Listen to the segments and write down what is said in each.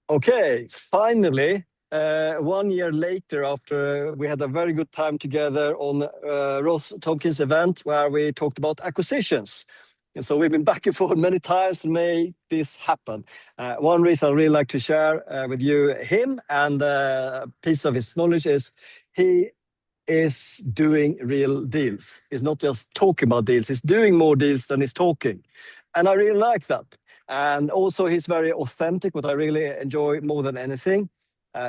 Okay, finally, 1 year later, after we had a very good time together on Ross Tomkins event where we talked about acquisitions. And so we've been back and forth many times to make this happen. One reason I really like to share with you him and a piece of his knowledge is he is doing real deals. He's not just talking about deals, he's doing more deals than he's talking. And I really like that. And also, he's very authentic, what I really enjoy more than anything.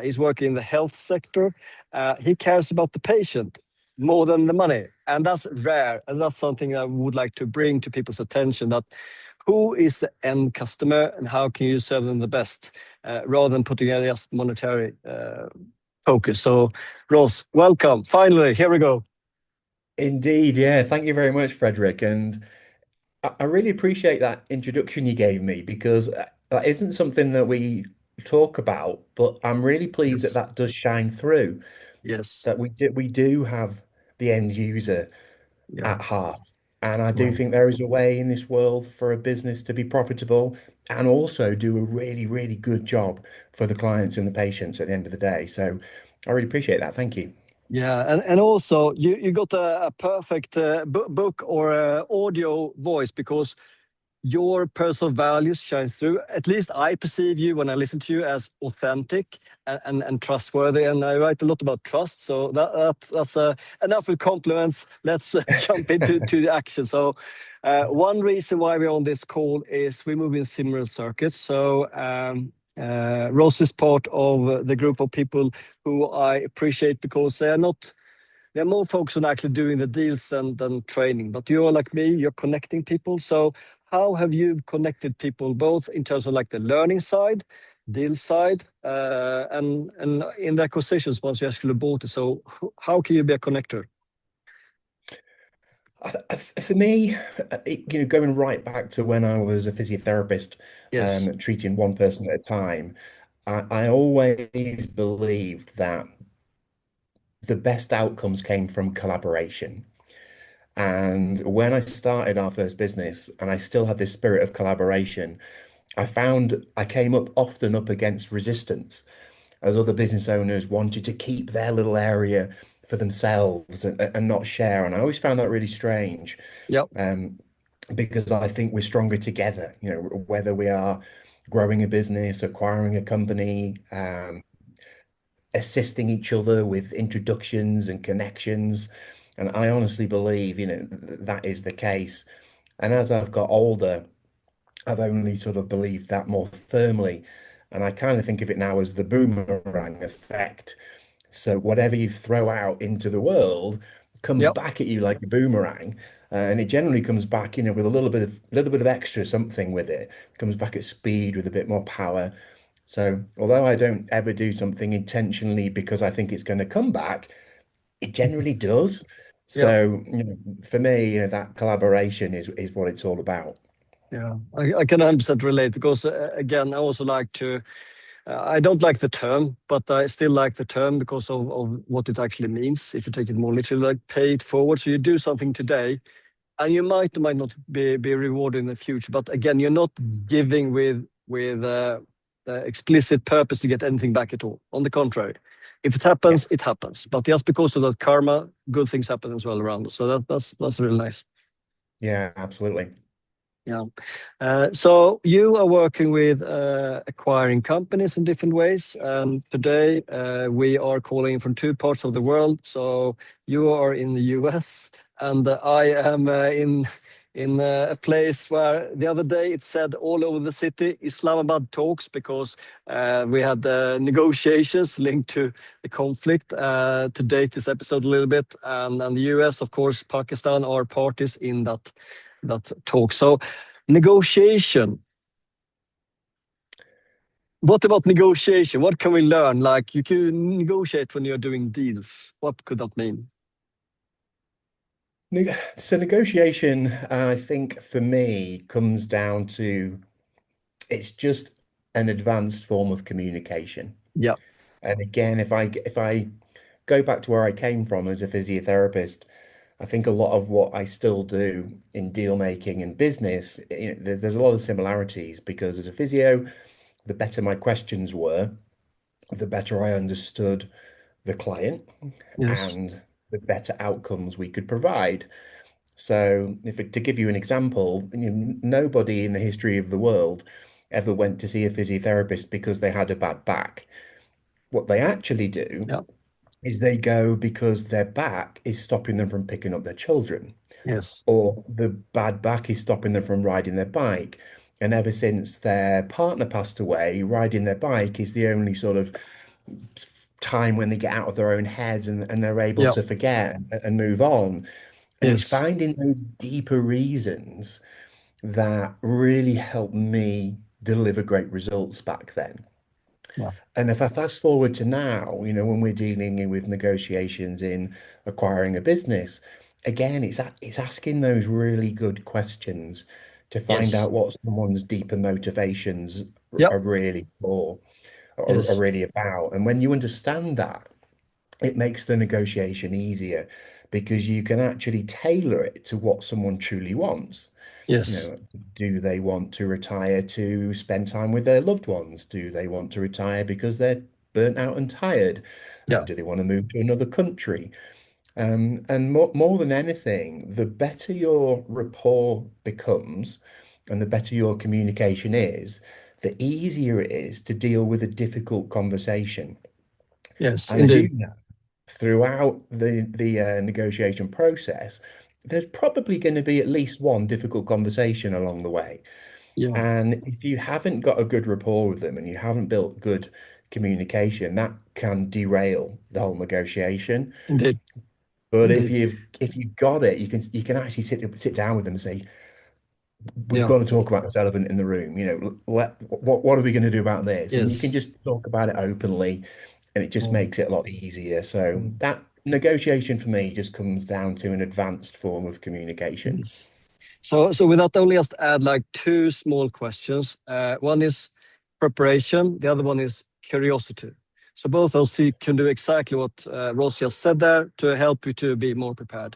He's working in the health sector. He cares about the patient more than the money. And that's rare. And that's something I would like to bring to people's attention, that who is the end customer and how can you serve them the best, rather than putting a just monetary focus. So, Ross, welcome. Finally, here we go. Indeed, yeah. Thank you very much, Frederick. And I really appreciate that introduction you gave me because that isn't something that we talk about, but I'm really pleased that Yes. that does shine through, Yes. that we do have the end user Yeah. at heart. And I do Right. think there is a way in this world for a business to be profitable and also do a really, really good job for the clients and the patients at the end of the day. So I really appreciate that. Thank you. Yeah, and also you got a perfect book or audio voice because your personal values shines through. At least I perceive you when I listen to you as authentic and trustworthy. And I write a lot about trust. So that's enough with compliments. Let's jump into the action. So one reason why we're on this call is we move in similar circuits. So Ross is part of the group of people who I appreciate because they're more focused on actually doing the deals than training. But you're like me, you're connecting people. So how have you connected people, both in terms of like the learning side, deal side, and in the acquisitions once you actually bought it? So how can you be a connector? For me, going right back to when I was a physiotherapist, Yes. treating one person at a time, I always believed that the best outcomes came from collaboration. And when I started our first business, and I still had this spirit of collaboration, I found I came up often up against resistance as other business owners wanted to keep their little area for themselves and not share. And I always found that really strange. Yep. Um, because I think we're stronger together, whether we are growing a business, acquiring a company, assisting each other with introductions and connections. And I honestly believe, that is the case. And as I've got older, I've only sort of believed that more firmly. And I kind of think of it now as the boomerang effect. So whatever you throw out into the world comes Yep. back at you like a boomerang, and it generally comes back, with a little bit of extra something with it. Comes back at speed with a bit more power. So although I don't ever do something intentionally because I think it's going to come back, it generally does. Yep. So, for me, that collaboration is what it's all about. Yeah. I can 100% relate because again, I also like to. I don't like the term, but I still like the term because of what it actually means. If you take it more literally, like pay it forward. So you do something today, and you might or might not be rewarded in the future. But again, you're not giving with explicit purpose to get anything back at all. On the contrary, if it Yeah, happens, it happens. But just because of that karma, good things happen as well around us. So that's really nice. yeah, absolutely. Yeah. So you are working with acquiring companies in different ways. Today we are calling from two parts of the world. So you are in the US, and I am in a place where the other day it said all over the city Islamabad talks because we had negotiations linked to the conflict to date this episode a little bit, and the US, of course, Pakistan are parties in that talk. So negotiation. What about negotiation? What can we learn? Like you can negotiate when you're doing deals. What could that mean? So negotiation, I think for me, comes down to it's just an advanced form of communication. Yeah. And again, if I go back to where I came from as a physiotherapist, I think a lot of what I still do in deal making and business, there's a lot of similarities because as a physio, the better my questions were, the better I understood the client Yes. and the better outcomes we could provide. So, to give you an example, nobody in the history of the world ever went to see a physiotherapist because they had a bad back. What they actually do Yeah. is they go because their back is stopping them from picking up their children, Yes. or the bad back is stopping them from riding their bike. And ever since their partner passed away, riding their bike is the only sort of time when they get out of their own heads and they're able Yeah. to forget and move on. And it's Yes. finding those deeper reasons that really helped me deliver great results back then. Yeah. And if I fast forward to now, when we're dealing with negotiations in acquiring a business, again, it's asking those really good questions to find Yes. out what someone's deeper motivations Yeah. are really for, or are Yes. really about. And when you understand that, it makes the negotiation easier because you can actually tailor it to what someone truly wants. Yes. Do they want to retire to spend time with their loved ones? Do they want to retire because they're burnt out and tired? Yeah. Do they want to move to another country? And more than anything, the better your rapport becomes and the better your communication is, the easier it is to deal with a difficult conversation. Yes. And as you Indeed. know, throughout the negotiation process, there's probably going to be at least one difficult conversation along the way. Yeah. And if you haven't got a good rapport with them and you haven't built good communication, that can derail the whole negotiation. Indeed. But if Indeed. you've got it, you can actually sit down with them and say, we've Yeah. got to talk about this elephant in the room. What are we going to do about this? And you can Yes. just talk about it openly, and it just Mm. makes it a lot easier. So Mm. that negotiation for me just comes down to an advanced form of communication. Yes. So with that, only just add like two small questions. One is preparation. The other one is curiosity. So both those two can do exactly what Ross just said there to help you to be more prepared.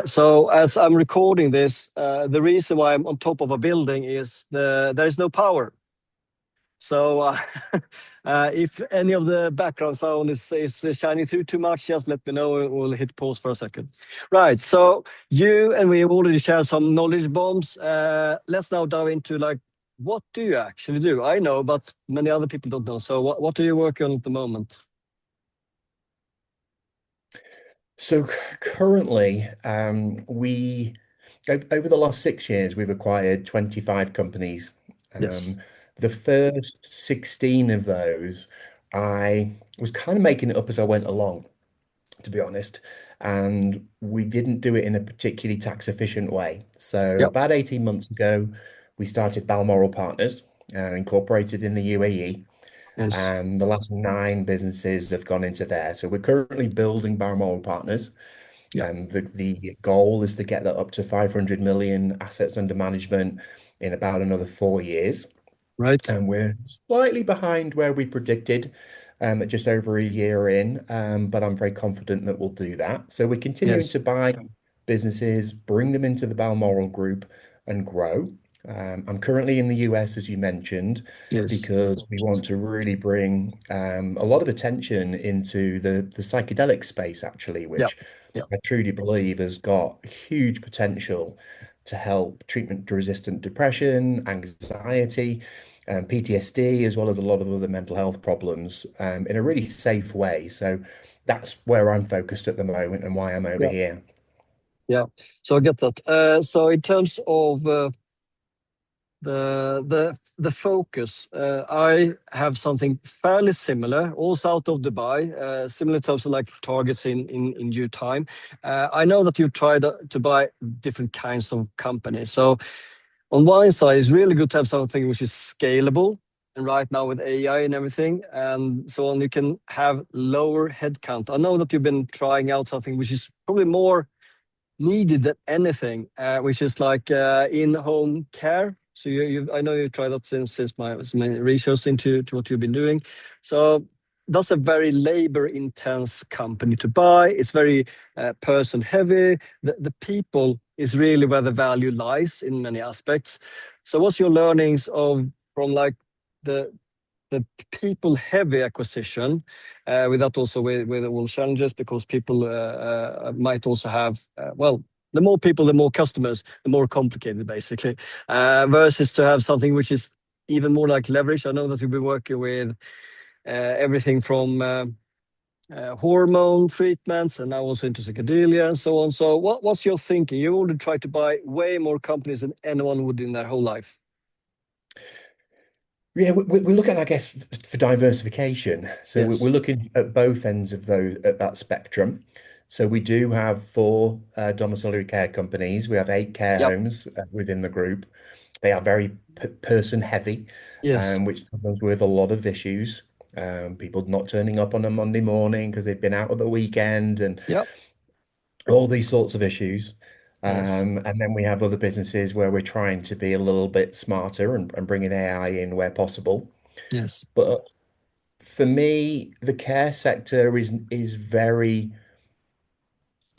So as I'm recording this, the reason why I'm on top of a building is there is no power. So if any of the background sound is shining through too much, just let me know. We'll hit pause for a second. Right. So you and we have already shared some knowledge bombs. Let's now dive into like, what do you actually do? I know, but many other people don't know. So what are you working on at the moment? So currently, over the last 6 years, we've acquired 25 companies. Yes. The first 16 of those, I was kind of making it up as I went along, to be honest. And we didn't do it in a particularly tax efficient way. So Yep. about 18 months ago, we started Balmoral Partners, incorporated in the UAE. Yes. And the last 9 businesses have gone into there. So we're currently building Balmoral Partners. Yep. The goal is to get that up to 500 million assets under management in about another 4 years. Right. And we're slightly behind where we predicted, at just over a year in, but I'm very confident that we'll do that. So we're continuing Yes. to buy businesses, bring them into the Balmoral Group and grow. I'm currently in the US, as you mentioned, Yes. because we want to really bring a lot of attention into the psychedelic space, actually, Yep. which Yep. I truly believe has got huge potential to help treatment-resistant depression, anxiety, PTSD, as well as a lot of other mental health problems, in a really safe way. So that's where I'm focused at the moment and why I'm over Yeah. here. Yeah. So I get that. So in terms of the focus. I have something fairly similar, also out of Dubai, similar in terms of like targets in due time. I know that you tried to buy different kinds of companies. So on one side, it's really good to have something which is scalable. And right now with AI and everything and so on, you can have lower headcount. I know that you've been trying out something which is probably more needed than anything, which is like in-home care. So I know you tried that since my research into what you've been doing. So that's a very labor-intense company to buy. It's very person-heavy. The people is really where the value lies in many aspects. So what's your learnings from like the the people-heavy acquisition, with that also with all challenges, because people might also have, well, the more people, the more customers, the more complicated, basically, versus to have something which is even more like leverage. I know that you've been working with everything from hormone treatments and now also into psychedelia and so on. So what's your thinking? You already tried to buy way more companies than anyone would in their whole life. Yeah, we look at, I guess, for diversification. So we're Yes. looking at both ends of that spectrum. So we do have four domiciliary care companies. We have eight care Yep. homes within the group. They are very person heavy, Yes. which comes with a lot of issues. People not turning up on a Monday morning because they've been out at the weekend and Yep. all these sorts of issues. Yes. And then we have other businesses where we're trying to be a little bit smarter and bringing AI in where possible. Yes. But for me, the care sector is very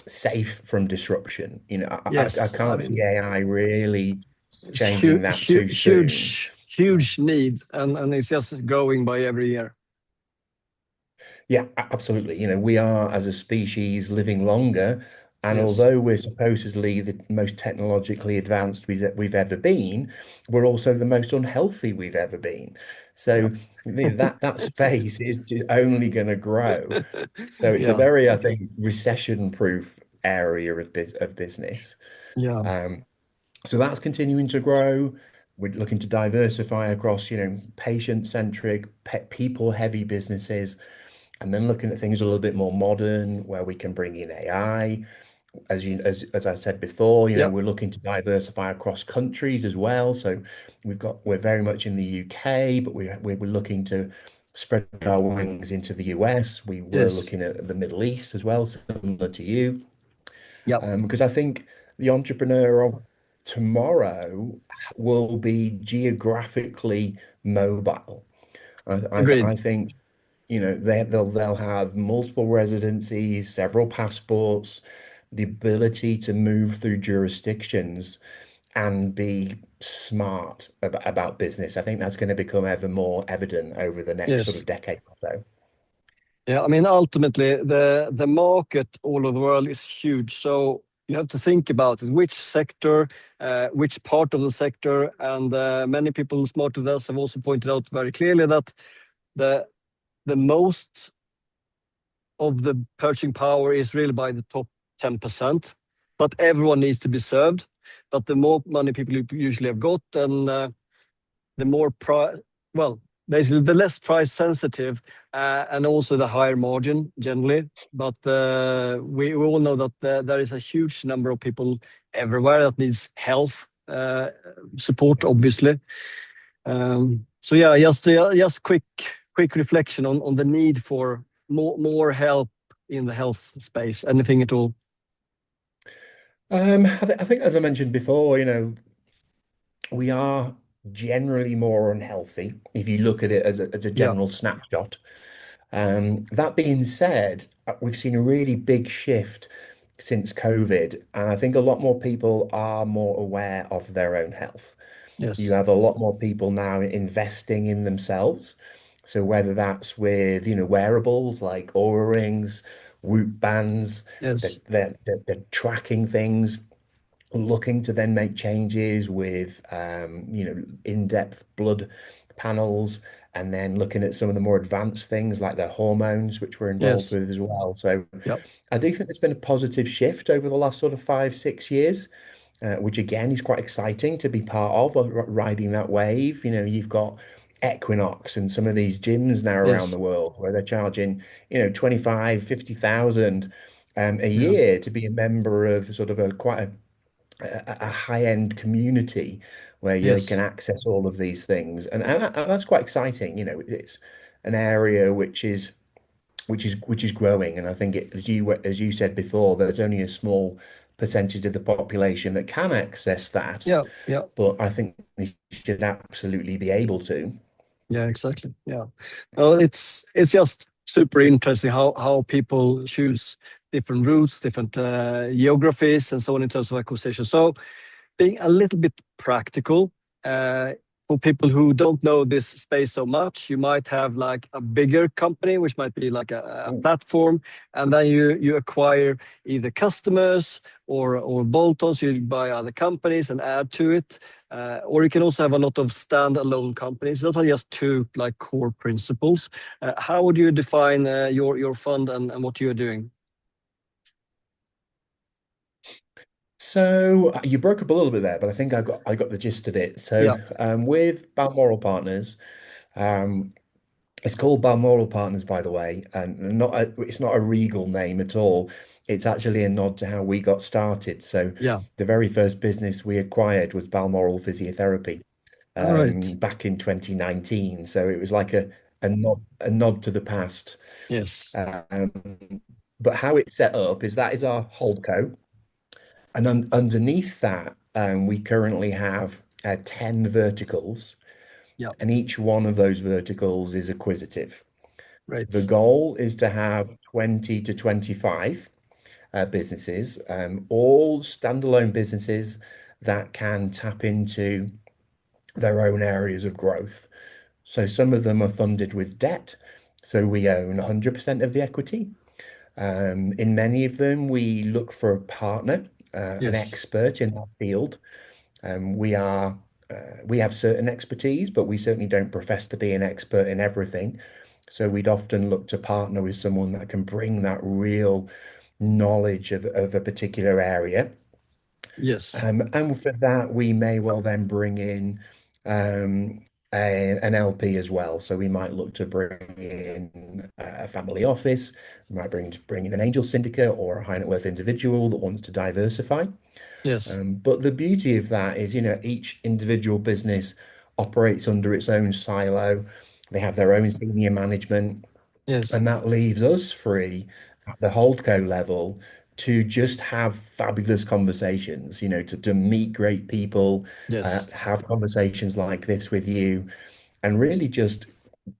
safe from disruption. I Yes. I can't see mean, AI really it's changing that too soon. huge need, and it's just growing by every year. Yeah, absolutely. We are as a species living longer, and Yes. although we're supposedly the most technologically advanced we've ever been, we're also the most unhealthy we've ever been. Yeah. So that space is just only going to grow. So it's a Yeah. very, I think, recession-proof area of business. Yeah. Um, so that's continuing to grow. We're looking to diversify across, patient-centric, people-heavy businesses, and then looking at things a little bit more modern, where we can bring in AI. As I said before, Yeah. we're looking to diversify across countries as well. So we're very much in the UK, but we're looking to spread our wings into the US. We were Yes. looking at the Middle East as well, similar to you, Yeah. because I think the entrepreneur of tomorrow will be geographically mobile. Agreed. I think they'll have multiple residencies, several passports, the ability to move through jurisdictions and be smart about business. I think that's going to become ever more evident over the next sort Yes. of decade or so. Yeah. I mean, ultimately, the market all over the world is huge. So you have to think about it, which sector, which part of the sector, and many people smarter than us have also pointed out very clearly that the the most of the purchasing power is really by the top 10%, but everyone needs to be served. But the more money people usually have got, and the more well, basically the less price sensitive, and also the higher margin generally. But we all know that there is a huge number of people everywhere that needs health support, obviously. So yeah, just quick reflection on the need for more help in the health space. Anything at all? I think, as I mentioned before, we are generally more unhealthy if you look at it as a Yeah. general snapshot. That being said, we've seen a really big shift since COVID, and I think a lot more people are more aware of their own health. You Yes. have a lot more people now investing in themselves. So whether that's with, wearables like Oura rings, Whoop bands, Yes. they're tracking things, looking to then make changes with in-depth blood panels, and then looking at some of the more advanced things like the hormones, which we're involved Yes. with as well. So Yeah. I do think there's been a positive shift over the last sort of 5, 6 years, which again is quite exciting to be part of, riding that wave. You've got Equinox and some of these gyms now around Yes. the world where they're charging, 25, 50,000 a Yeah. year to be a member of sort of a high-end community where you can Yes. access all of these things, and that's quite exciting. It's an area which is growing, and I think as you said before, there's only a small percentage of the population that can access that, Yeah. Yeah. but I think they should absolutely be able to. Yeah. Exactly. Yeah. No, it's just super interesting how people choose different routes, different geographies, and so on in terms of acquisition. So being a little bit practical, for people who don't know this space so much, you might have like a bigger company, which might be like a platform, and then you acquire either customers or bolt-ons. You buy other companies and add to it, or you can also have a lot of standalone companies. Those are just two like core principles. How would you define your fund and what you're doing? So you broke up a little bit there, but I think I got the gist of it. So Yeah, with Balmoral Partners, um, it's called Balmoral Partners, by the way, and it's not a regal name at all. It's actually a nod to how we got started. So yeah. the very first business we acquired was Balmoral Physiotherapy All right. back in 2019. So it was like a nod to the past. Yes. Um, but how it's set up is that is our holdco. And underneath that, we currently have 10 verticals, Yeah. and each one of those verticals is acquisitive. The Great. goal is to have 20 to 25 businesses, all standalone businesses that can tap into their own areas of growth. So some of them are funded with debt. So we own 100% of the equity. In many of them, we look for a partner, an Yes. expert in that field. We are we have certain expertise, but we certainly don't profess to be an expert in everything. So we'd often look to partner with someone that can bring that real knowledge of a particular area. Yes. And for that, we may well then bring in an LP as well. So we might look to bring in a family office. We might bring in an angel syndicate or a high net worth individual that wants to diversify. Yes. But the beauty of that is, each individual business operates under its own silo. They have their own senior management, Yes. and that leaves us free at the holdco level to just have fabulous conversations, to meet great people, Yes. have conversations like this with you, and really just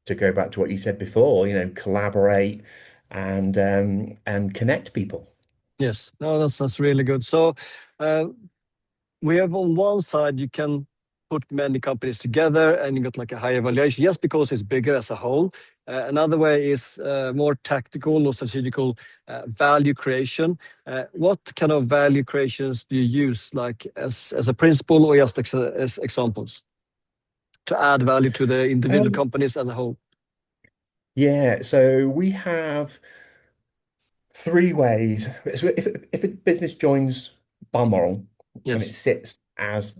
to go back to what you said before, collaborate and connect people. Yes. No, that's really good. So uh, we have on one side you can put many companies together and you got like a high evaluation just because it's bigger as a whole. Another way is more tactical or strategical value creation. What kind of value creations do you use, like as a principle or just as examples to add value to the individual Um, companies as a whole? yeah, so we have three ways. So if a business joins Balmoral and it Yes. sits as,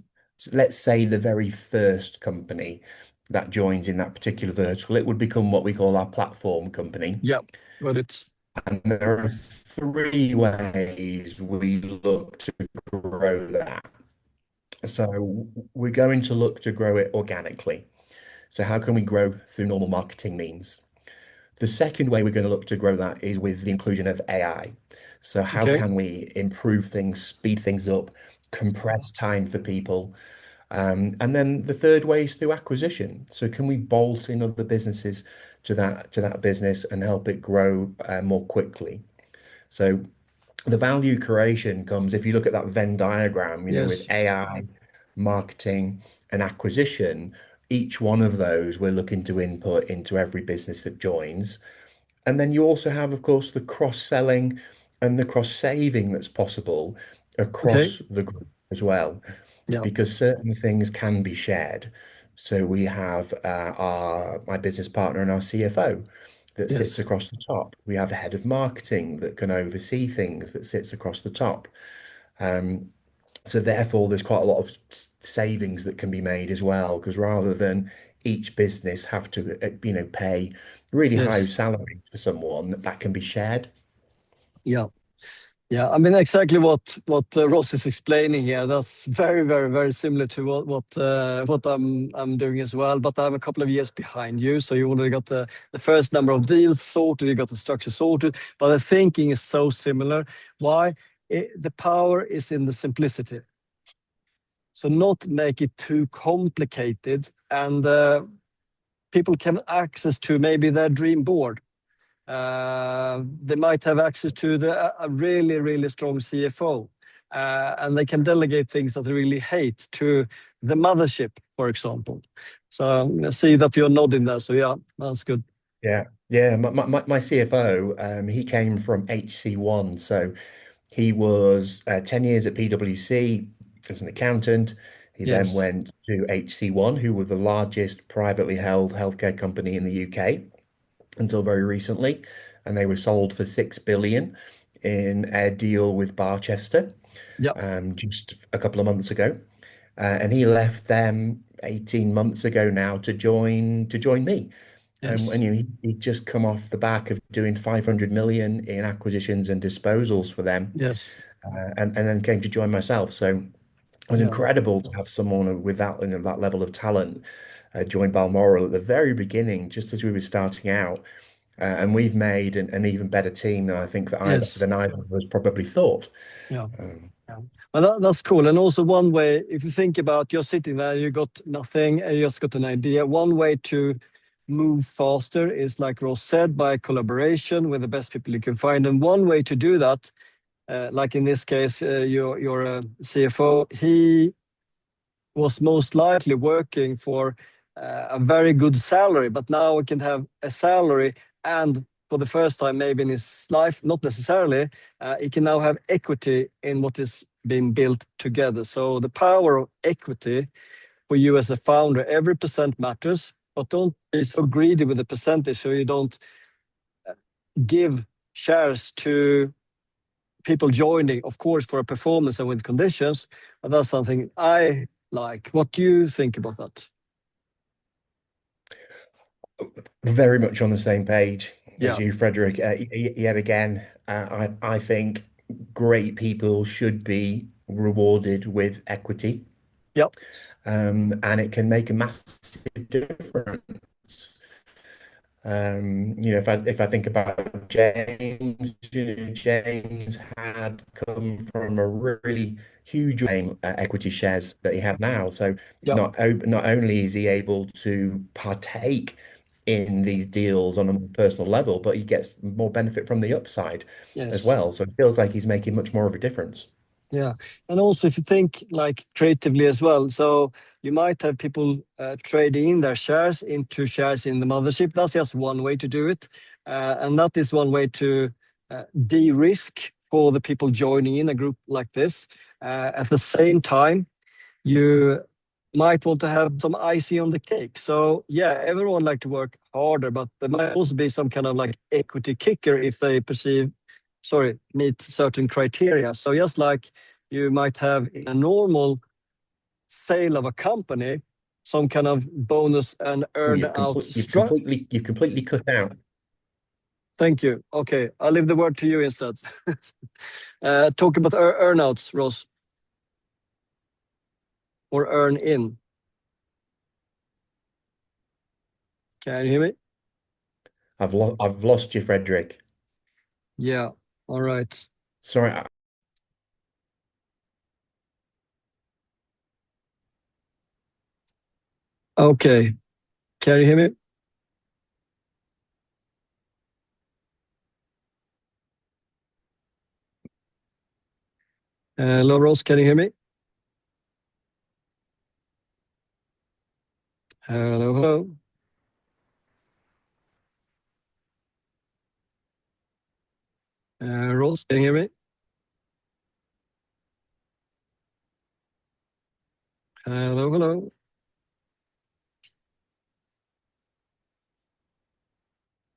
let's say, the very first company that joins in that particular vertical, it would become what we call our platform company. Yeah. Got it. And there are three ways we look to grow that. So we're going to look to grow it organically. So how can we grow through normal marketing means? The second way we're going to look to grow that is with the inclusion of AI. So how Okay. can we improve things, speed things up, compress time for people? And then the third way is through acquisition. So can we bolt in other businesses to that business and help it grow more quickly? So the value creation comes if you look at that Venn diagram, with Yes. AI, marketing, and acquisition. Each one of those we're looking to input into every business that joins. And then you also have, of course, the cross-selling and the cross-saving that's possible Okay. across the group as well, Yeah. because certain things can be shared. So we have my business partner and our CFO that sits Yes. across the top. We have a head of marketing that can oversee things that sits across the top. Um, so therefore, there's quite a lot of savings that can be made as well, because rather than each business have to, pay really high Yes. salary for someone, that can be shared. Yeah. Yeah, I mean exactly what Ross is explaining here. That's very, very, very similar to what I'm doing as well. But I'm a couple of years behind you, so you already got the first number of deals sorted, you got the structure sorted. But the thinking is so similar. Why? The power is in the simplicity. So not make it too complicated, and people can access to maybe their dream board. They might have access to a really, really strong CFO, and they can delegate things that they really hate to the mothership, for for example. So I see that you're nodding there. So yeah, that's good. Yeah. Yeah. My CFO, he came from HC1. So he was 10 years at PwC as an accountant. He then Yes. went to HC1, who were the largest privately held healthcare company in the UK until very recently. And they were sold for 6 billion in a deal with Barchester Yeah. just a couple of months ago. And he left them 18 months ago now to join me. Yes. And he'd just come off the back of doing 500 million in acquisitions and disposals for them, Yes. and then came to join myself. So it was Yeah. incredible to have someone with that, that level of talent join Balmoral at the very beginning, just as we were starting out. And we've made an even better team than I think that Yes. either of us probably thought. Yeah. Um, Yeah. Well, that's cool. And also one way, if you think about you're sitting there, you got nothing, and you just got an idea. One way to move faster is, like Ross said, by collaboration with the best people you can find. And one way to do that, like in this case, your CFO, he was most likely working for a very good salary, but now he can have a salary, and for the first time maybe in his life, not necessarily, he can now have equity in what is being built together. So the power of equity for you as a founder, every percent matters, but don't be so greedy with the percentage so you don't give shares to people joining, of course, for a performance and with conditions. But that's something I like. What do you think about that? Very much on the same page as Yeah. you, Frederick. Yet again, I think great people should be rewarded with equity, Yep. and it can make a massive difference. If I think about James, James had come from a really huge equity shares that he has now. So Yep. not only is he able to partake in these deals on a personal level, but he gets more benefit from the upside as Yes. well. So it feels like he's making much more of a difference. Yeah. And also, if you think like creatively as well, so you might have people trading in their shares into shares in the mothership. That's just one way to do it. And that is one way to de-risk for the people joining in a group like this. At the same time, you might want to have some icing on the cake. So yeah, everyone like to work harder, but there might also be some kind of like equity kicker if they meet certain criteria. So just like you might have in a normal sale of a company, some kind of bonus and Oh, earn out you've completely cut out. Thank you. Okay, I'll leave the word to you instead. Talk about earnouts, Ross, or earn in. Can you hear me? I've lost you, Frederick. Yeah. All right. Sorry, Okay. Can you hear me? Hello, Ross. Can you hear me? Hello, hello. Ross, can you hear me? Hello, hello.